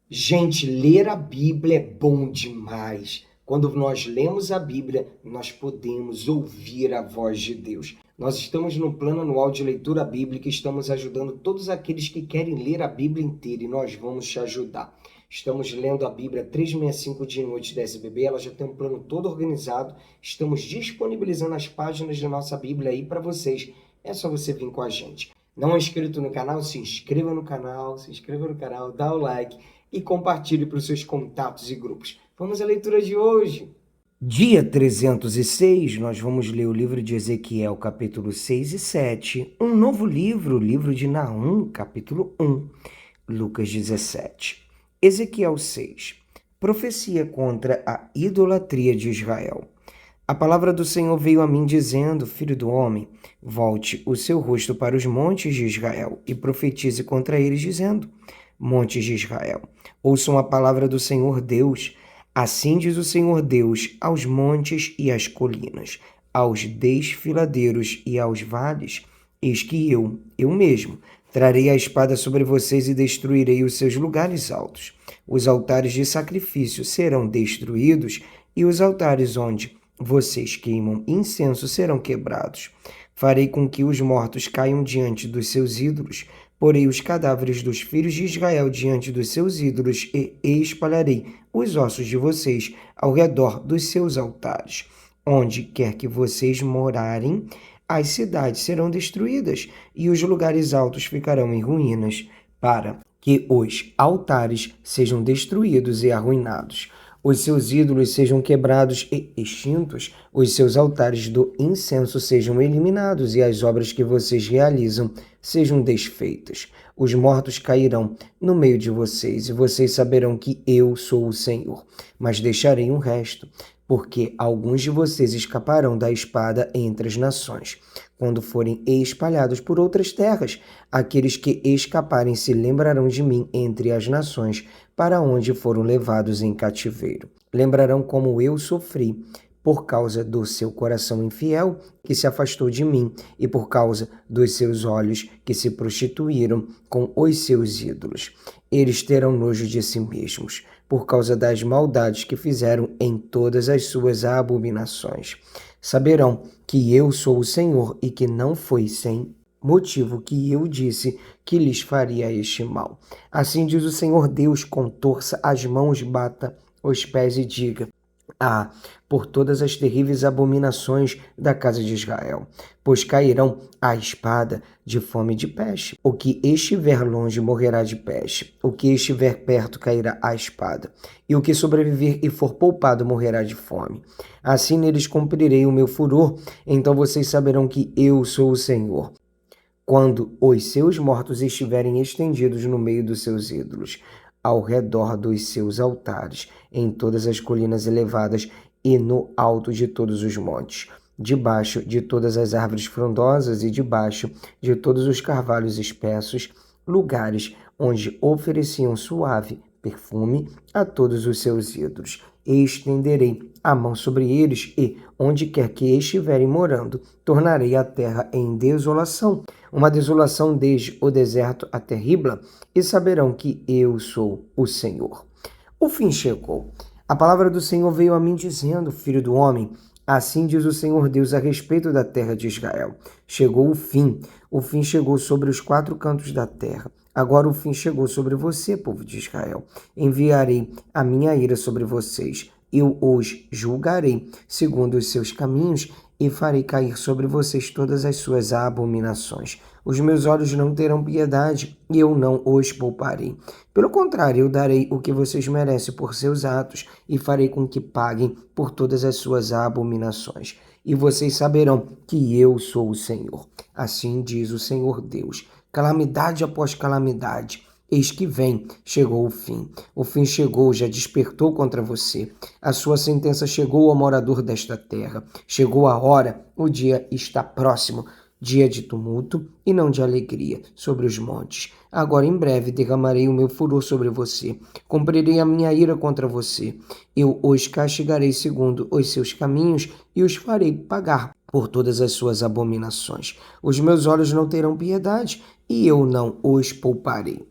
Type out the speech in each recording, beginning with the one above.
Gente, ler a Bíblia é bom demais. Quando nós lemos a Bíblia, nós podemos ouvir a voz de Deus. Nós estamos no plano anual de leitura bíblica e estamos ajudando todos aqueles que querem ler a Bíblia inteira e nós vamos te ajudar. Estamos lendo a Bíblia 365 dia e noite da SBB, ela já tem um plano todo organizado. Estamos disponibilizando as páginas da nossa Bíblia aí para vocês. É só você vir com a gente. Não é inscrito no canal? Se inscreva no canal, dá o like e compartilhe para os seus contatos e grupos. Vamos à leitura de hoje. Dia 306, nós vamos ler o livro de Ezequiel, capítulo 6 e 7, um novo livro, o livro de Naum, capítulo 1, Lucas 17. Ezequiel 6, profecia contra a idolatria de Israel. A palavra do Senhor veio a mim dizendo: Filho do homem, volte o seu rosto para os montes de Israel e profetize contra eles, dizendo: Montes de Israel, ouçam a palavra do Senhor Deus. Assim diz o Senhor Deus aos montes e às colinas, aos desfiladeiros e aos vales: Eis que eu mesmo, trarei a espada sobre vocês e destruirei os seus lugares altos. Os altares de sacrifício serão destruídos e os altares onde vocês queimam incenso serão quebrados. Farei com que os mortos caiam diante dos seus ídolos, porei os cadáveres dos filhos de Israel diante dos seus ídolos e espalharei os ossos de vocês ao redor dos seus altares. Onde quer que vocês morarem, as cidades serão destruídas e os lugares altos ficarão em ruínas, para que os altares sejam destruídos e arruinados. Os seus ídolos sejam quebrados e extintos, os seus altares do incenso sejam eliminados e as obras que vocês realizam sejam desfeitas. Os mortos cairão no meio de vocês e vocês saberão que eu sou o Senhor. Mas deixarei um resto, porque alguns de vocês escaparão da espada entre as nações. Quando forem espalhados por outras terras, aqueles que escaparem se lembrarão de mim entre as nações, para onde foram levados em cativeiro. Lembrarão como eu sofri por causa do seu coração infiel, que se afastou de mim, e por causa dos seus olhos, que se prostituíram com os seus ídolos. Eles terão nojo de si mesmos, por causa das maldades que fizeram em todas as suas abominações. Saberão que eu sou o Senhor e que não foi sem motivo que eu disse que lhes faria este mal. Assim diz o Senhor Deus: contorça as mãos, bata os pés e diga: Ah, por todas as terríveis abominações da casa de Israel, pois cairão a espada de fome e de peste. O que estiver longe morrerá de peste, o que estiver perto cairá a espada, e o que sobreviver e for poupado morrerá de fome. Assim neles cumprirei o meu furor, então vocês saberão que eu sou o Senhor. Quando os seus mortos estiverem estendidos no meio dos seus ídolos, ao redor dos seus altares, em todas as colinas elevadas e no alto de todos os montes, debaixo de todas as árvores frondosas e debaixo de todos os carvalhos espessos, lugares onde ofereciam suave perfume a todos os seus ídolos. E estenderei a mão sobre eles e, onde quer que estiverem morando, tornarei a terra em desolação, uma desolação desde o deserto até Ribla, e saberão que eu sou o Senhor. O fim chegou. A palavra do Senhor veio a mim dizendo: Filho do homem, assim diz o Senhor Deus a respeito da terra de Israel. Chegou o fim chegou sobre os quatro cantos da terra. Agora o fim chegou sobre você, povo de Israel. Enviarei a minha ira sobre vocês. Eu os julgarei segundo os seus caminhos e farei cair sobre vocês todas as suas abominações. Os meus olhos não terão piedade e eu não os pouparei. Pelo contrário, eu darei o que vocês merecem por seus atos e farei com que paguem por todas as suas abominações. E vocês saberão que eu sou o Senhor. Assim diz o Senhor Deus. Calamidade após calamidade. Eis que vem, chegou o fim. O fim chegou, já despertou contra você. A sua sentença chegou ao morador desta terra. Chegou a hora, o dia está próximo. Dia de tumulto e não de alegria sobre os montes. Agora em breve derramarei o meu furor sobre você. Cumprirei a minha ira contra você. Eu os castigarei segundo os seus caminhos e os farei pagar por todas as suas abominações. Os meus olhos não terão piedade e eu não os pouparei.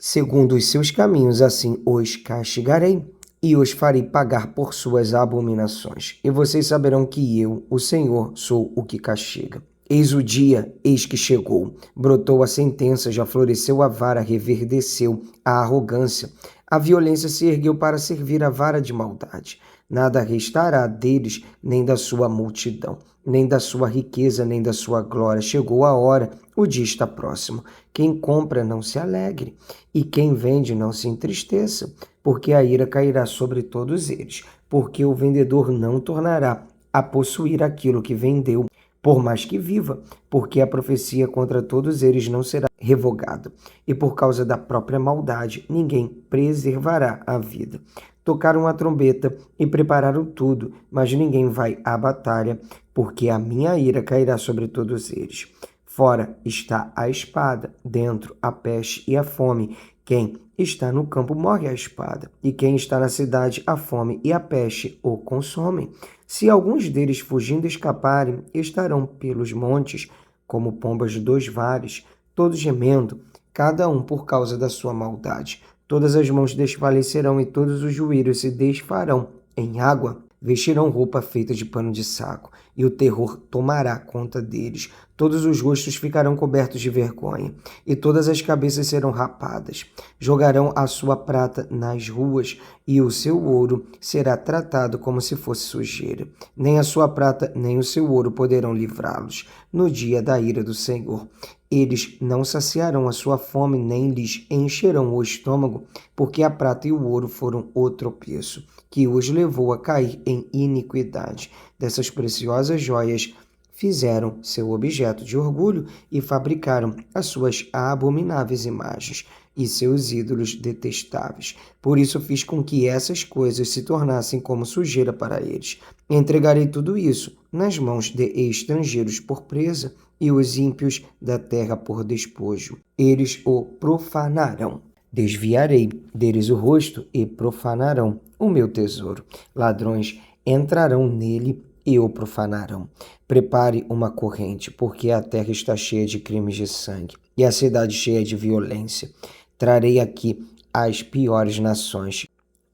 segundo os seus caminhos, assim os castigarei e os farei pagar por suas abominações. E vocês saberão que eu, o Senhor, sou o que castiga. Eis o dia, eis que chegou. Brotou a sentença, já floresceu a vara, reverdeceu a arrogância. A violência se ergueu para servir a vara de maldade. Nada restará deles, nem da sua multidão, nem da sua riqueza, nem da sua glória. Chegou a hora, o dia está próximo. Quem compra não se alegre, e quem vende não se entristeça, porque a ira cairá sobre todos eles, porque o vendedor não tornará a possuir aquilo que vendeu, por mais que viva, porque a profecia contra todos eles não será revogada, e por causa da própria maldade ninguém preservará a vida. Tocaram a trombeta e prepararam tudo, mas ninguém vai à batalha, porque a minha ira cairá sobre todos eles. Fora está a espada, dentro a peste e a fome. Quem está no campo morre à espada, e quem está na cidade a fome e a peste o consomem. Se alguns deles fugindo escaparem, estarão pelos montes, como pombas de 2 vales, todos gemendo, cada um por causa da sua maldade. Todas as mãos desfalecerão e todos os joelhos se desfarão em água. Vestirão roupa feita de pano de saco, e o terror tomará conta deles. Todos os rostos ficarão cobertos de vergonha, e todas as cabeças serão rapadas. Jogarão a sua prata nas ruas, e o seu ouro será tratado como se fosse sujeira. Nem a sua prata, nem o seu ouro poderão livrá-los no dia da ira do Senhor. Eles não saciarão a sua fome, nem lhes encherão o estômago, porque a prata e o ouro foram o tropeço, que os levou a cair em iniquidade. Dessas preciosas joias fizeram seu objeto de orgulho e fabricaram as suas abomináveis imagens e seus ídolos detestáveis. Por isso fiz com que essas coisas se tornassem como sujeira para eles. Entregarei tudo isso nas mãos de estrangeiros por presa e os ímpios da terra por despojo. Eles o profanarão. Desviarei deles o rosto e profanarão o meu tesouro. Ladrões entrarão nele e o profanarão. Prepare uma corrente, porque a terra está cheia de crimes de sangue e a cidade cheia de violência. Trarei aqui as piores nações,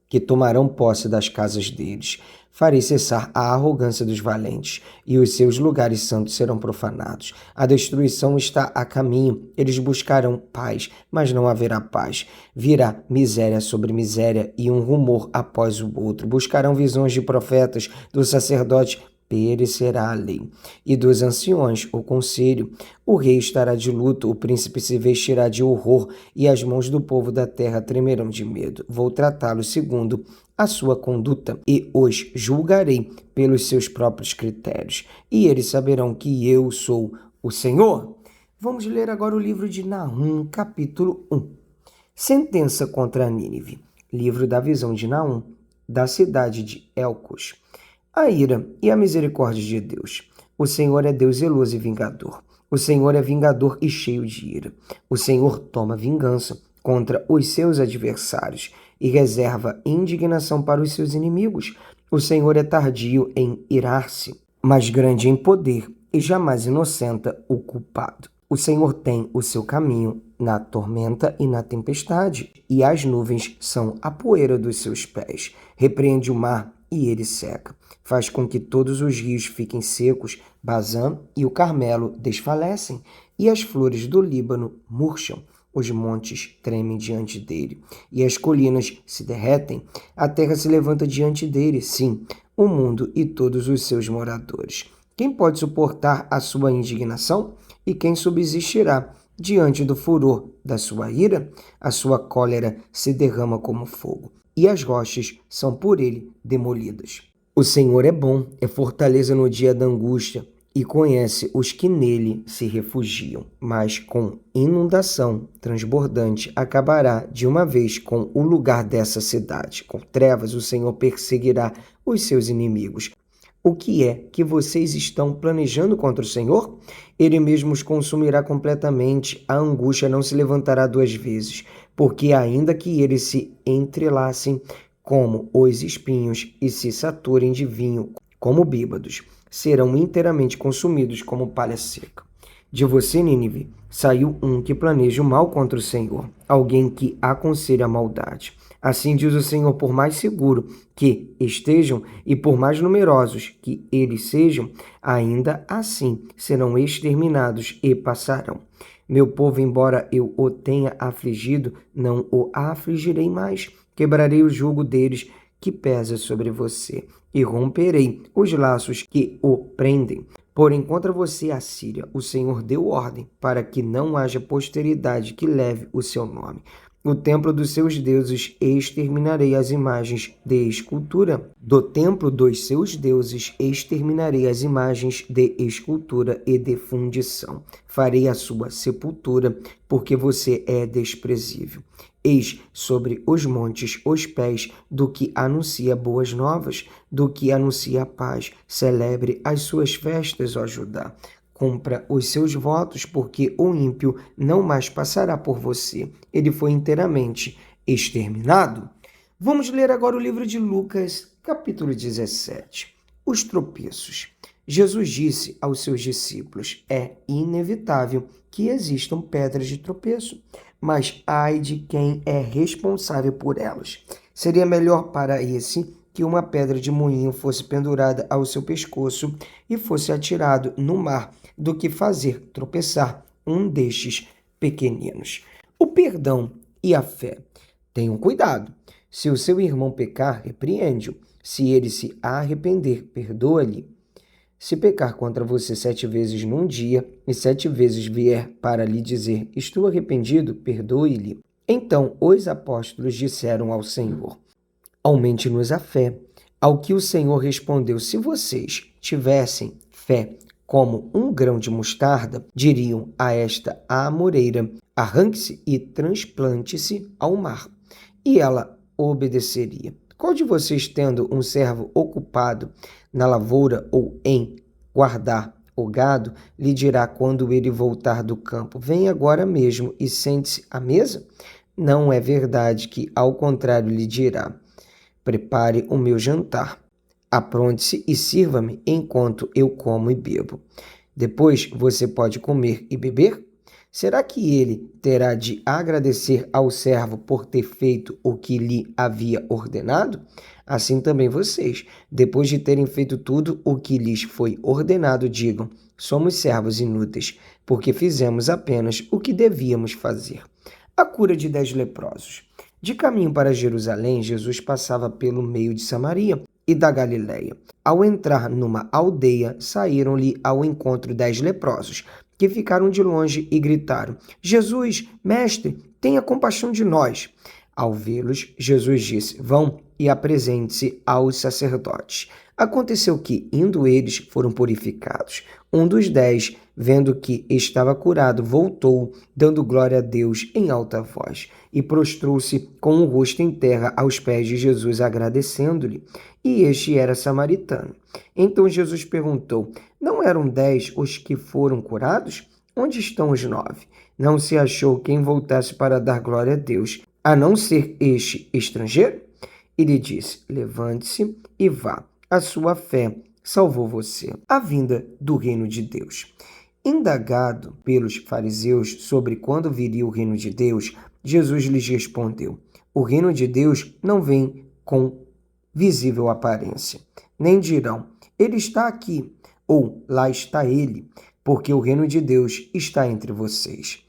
que tomarão posse das casas deles. Farei cessar a arrogância dos valentes, e os seus lugares santos serão profanados. A destruição está a caminho, eles buscarão paz, mas não haverá paz. Virá miséria sobre miséria e um rumor após o outro. Buscarão visões de profetas, do sacerdote perecerá a lei, e dos anciões o conselho. O rei estará de luto, o príncipe se vestirá de horror, e as mãos do povo da terra tremerão de medo. Vou tratá-los segundo a sua conduta, e os julgarei pelos seus próprios critérios, e eles saberão que eu sou o Senhor. Vamos ler agora o livro de Nahum, capítulo 1. Sentença contra Nínive. Livro da visão de Nahum, da cidade de Elcos. A ira e a misericórdia de Deus. O Senhor é Deus zeloso e vingador. O Senhor é vingador e cheio de ira. O Senhor toma vingança contra os seus adversários e reserva indignação para os seus inimigos. O Senhor é tardio em irar-se, mas grande em poder e jamais inocenta o culpado. O Senhor tem o seu caminho na tormenta e na tempestade, e as nuvens são a poeira dos seus pés. Repreende o mar e ele seca. Faz com que todos os rios fiquem secos. Bazã e o Carmelo desfalecem, e as flores do Líbano murcham. Os montes tremem diante dele, e as colinas se derretem. A terra se levanta diante dele, sim, o mundo e todos os seus moradores. Quem pode suportar a sua indignação? E quem subsistirá diante do furor da sua ira? A sua cólera se derrama como fogo, e as rochas são por ele demolidas. O Senhor é bom, é fortaleza no dia da angústia, e conhece os que nele se refugiam. Mas com inundação transbordante acabará de uma vez com o lugar dessa cidade. Com trevas o Senhor perseguirá os seus inimigos. O que é que vocês estão planejando contra o Senhor? Ele mesmo os consumirá completamente. A angústia não se levantará 2 vezes, porque ainda que eles se entrelacem como os espinhos e se saturem de vinho como bêbados, serão inteiramente consumidos como palha seca. De você, Nínive, saiu um que planeja o mal contra o Senhor, alguém que aconselha a maldade. Assim diz o Senhor: por mais seguro que estejam e por mais numerosos que eles sejam, ainda assim serão exterminados e passarão. Meu povo, embora eu o tenha afligido, não o afligirei mais. Quebrarei o jugo deles que pesa sobre você e romperei os laços que o prendem. Porém, contra você, Assíria, o Senhor deu ordem para que não haja posteridade que leve o seu nome. O templo dos seus deuses exterminarei as imagens de escultura. Do templo dos seus deuses exterminarei as imagens de escultura e de fundição. Farei a sua sepultura, porque você é desprezível. Eis sobre os montes os pés do que anuncia boas novas, do que anuncia a paz. Celebre as suas festas, ó Judá. Cumpra os seus votos, porque o ímpio não mais passará por você. Ele foi inteiramente exterminado. Vamos ler agora o livro de Lucas, capítulo 17. Os tropeços. Jesus disse aos seus discípulos: é inevitável que existam pedras de tropeço, mas ai de quem é responsável por elas. Seria melhor para esse que uma pedra de moinho fosse pendurada ao seu pescoço e fosse atirado no mar, do que fazer tropeçar um destes pequeninos. O perdão e a fé. Tenham cuidado. Se o seu irmão pecar, repreende-o. Se ele se arrepender, perdoa-lhe. Se pecar contra você 7 vezes num dia e 7 vezes vier para lhe dizer: estou arrependido, perdoe-lhe. Então os apóstolos disseram ao Senhor: aumente-nos a fé. Ao que o Senhor respondeu: se vocês tivessem fé como um grão de mostarda, diriam a esta amoreira: arranque-se e transplante-se ao mar, e ela obedeceria. Qual de vocês, tendo um servo ocupado na lavoura ou em guardar o gado, lhe dirá quando ele voltar do campo: venha agora mesmo e sente-se à mesa? Não é verdade que, ao contrário, lhe dirá: prepare o meu jantar, apronte-se e sirva-me enquanto eu como e bebo. Depois você pode comer e beber? Será que ele terá de agradecer ao servo por ter feito o que lhe havia ordenado? Assim também vocês, depois de terem feito tudo o que lhes foi ordenado, digam: somos servos inúteis, porque fizemos apenas o que devíamos fazer. A cura de 10 leprosos. De caminho para Jerusalém, Jesus passava pelo meio de Samaria e da Galiléia. Ao entrar numa aldeia, saíram-lhe ao encontro 10 leprosos, que ficaram de longe e gritaram: Jesus, mestre, tenha compaixão de nós. Ao vê-los, Jesus disse: vão e apresente-se aos sacerdotes. Aconteceu que, indo eles, foram purificados. Um dos 10, vendo que estava curado, voltou, dando glória a Deus em alta voz, e prostrou-se com o rosto em terra aos pés de Jesus, agradecendo-lhe. E este era samaritano. Então Jesus perguntou: não eram 10 os que foram curados? Onde estão os 9? Não se achou quem voltasse para dar glória a Deus, a não ser este estrangeiro? E lhe disse: levante-se e vá. A sua fé salvou você. A vinda do reino de Deus. Indagado pelos fariseus sobre quando viria o reino de Deus, Jesus lhes respondeu: o reino de Deus não vem com visível aparência. Nem dirão: ele está aqui, ou lá está ele, porque o reino de Deus está entre vocês.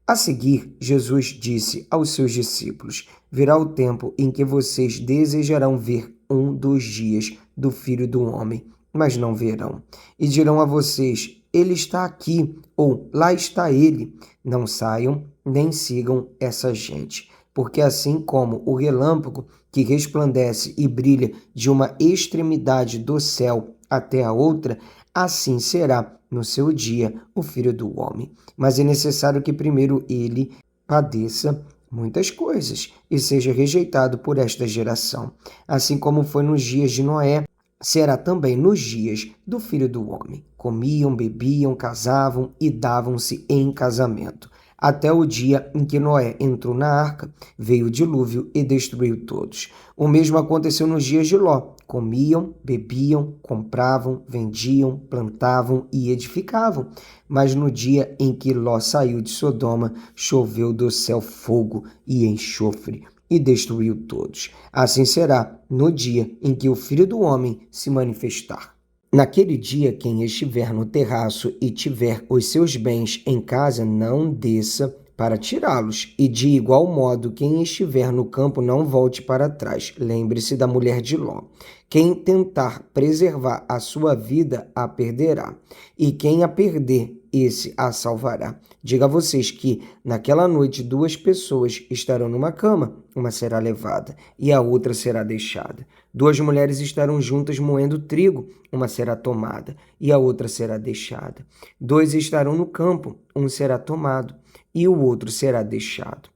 A seguir, Jesus disse aos seus discípulos: virá o tempo em que vocês desejarão ver um dos dias do Filho do Homem, mas não verão. E dirão a vocês: ele está aqui, ou lá está ele. Não saiam, nem sigam essa gente, porque assim como o relâmpago que resplandece e brilha de uma extremidade do céu até a outra, assim será no seu dia o Filho do Homem. Mas é necessário que primeiro ele padeça muitas coisas e seja rejeitado por esta geração. Assim como foi nos dias de Noé, será também nos dias do Filho do Homem. Comiam, bebiam, casavam e davam-se em casamento, até o dia em que Noé entrou na arca, veio o dilúvio e destruiu todos. O mesmo aconteceu nos dias de Ló. Comiam, bebiam, compravam, vendiam, plantavam e edificavam. Mas no dia em que Ló saiu de Sodoma, choveu do céu fogo e enxofre e destruiu todos. Assim será no dia em que o Filho do Homem se manifestar. Naquele dia, quem estiver no terraço e tiver os seus bens em casa, não desça para tirá-los. E de igual modo, quem estiver no campo, não volte para trás. Lembre-se da mulher de Ló. Quem tentar preservar a sua vida, a perderá. E quem a perder, esse a salvará. Diga a vocês que, naquela noite, 2 pessoas estarão numa cama, uma será levada e a outra será deixada. 2 mulheres estarão juntas moendo trigo, uma será tomada e a outra será deixada. 2 estarão no campo, um será tomado e o outro será deixado.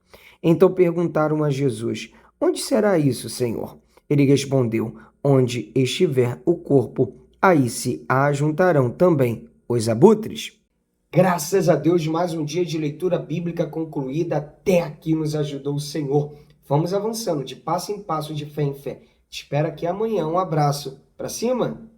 Então perguntaram a Jesus: onde será isso, Senhor? Ele respondeu: onde estiver o corpo, aí se ajuntarão também os abutres. Graças a Deus, mais um dia de leitura bíblica concluída. Até aqui nos ajudou o Senhor. Vamos avançando de passo em passo, de fé em fé. Te espero aqui amanhã. Um abraço. Pra cima!